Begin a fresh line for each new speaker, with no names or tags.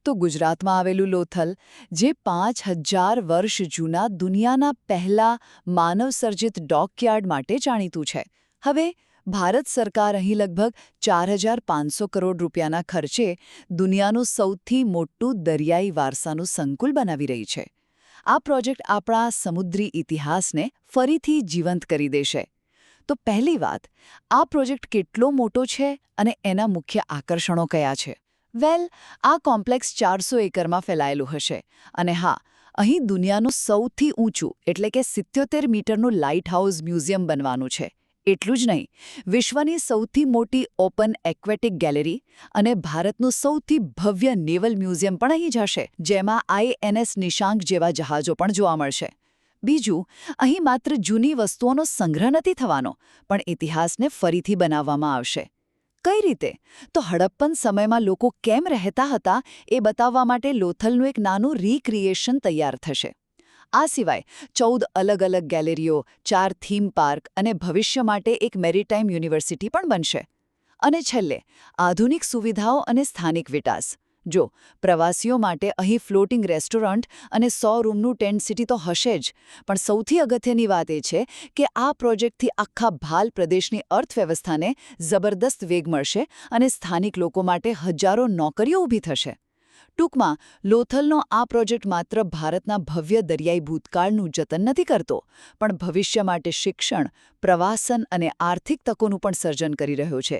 તો ગુજરાતમાં આવેલું લોથલ, જે 5000 વર્ષ જૂના દુનિયાના પહેલા માનવસર્જિત ડોકયાર્ડ માટે જાણીતું છે, હવે ભારત સરકાર અહીં લગભગ 4500 કરોડ રૂપિયાના ખર્ચે દુનિયાનું સૌથી મોટું દરિયાઈ વારસાનું સંકુલ બનાવી રહી છે. આ પ્રોજેક્ટ આપણા સમુદ્રી ઇતિહાસને ફરીથી જીવંત કરી દેશે. તો પહેલી વાત, આ પ્રોજેક્ટ કેટલો મોટો છે અને એના મુખ્ય આકર્ષણો કયા છે? આ કોમ્પ્લેક્સ 400 એકરમાં ફેલાયેલું હશે અને હા, અહીં દુનિયાનું સૌથી ઊંચું એટલે કે 77 મીટરનું લાઇટ હાઉસ મ્યુઝિયમ બનવાનું છે. એટલું જ નહીં, વિશ્વની સૌથી મોટી ઓપન એક્વેટિક ગેલેરી અને ભારતનું સૌથી ભવ્ય નેવલ મ્યુઝિયમ પણ અહીં જ હશે, જેમાં INS નિશાંક જેવા જહાજો પણ જોવા મળશે. બીજું, અહીં માત્ર જૂની વસ્તુઓનો સંગ્રહ નથી થવાનો, પણ ઇતિહાસને ફરીથી બનાવવામાં આવશે. કઈ રીતે? તો હડપ્પન સમયમાં લોકો કેમ રહેતા હતા એ બતાવવા માટે લોથલનું એક નાનું રીક્રિએશન તૈયાર થશે. આ સિવાય 14 અલગ-અલગ ગેલેરીઓ, 4 થીમ પાર્ક અને ભવિષ્ય માટે એક મેરીટાઈમ યુનિવર્સિટી પણ બનશે. અને છેલ્લે, આધુનિક સુવિધાઓ અને સ્થાનિક વિકાસ. જો પ્રવાસીઓ માટે અહીં ફ્લોટિંગ રેસ્ટોરન્ટ અને 100 રૂમનું ટેન્ટ સિટી તો હશે જ, પણ સૌથી અગત્યની વાત એ છે કે આ પ્રોજેક્ટથી આખા ભાલ પ્રદેશની અર્થવ્યવસ્થાને જબરદસ્ત વેગ મળશે અને સ્થાનિક લોકો માટે હજારો નોકરીઓ ઊભી થશે. ટૂંકમાં, લોથલનો આ પ્રોજેક્ટ માત્ર ભારતના ભવ્ય દરિયાઈ ભૂતકાળનું જતન નથી કરતો, પણ ભવિષ્ય માટે શિક્ષણ, પ્રવાસન અને આર્થિક તકોનું પણ સર્જન કરી રહ્યો છે.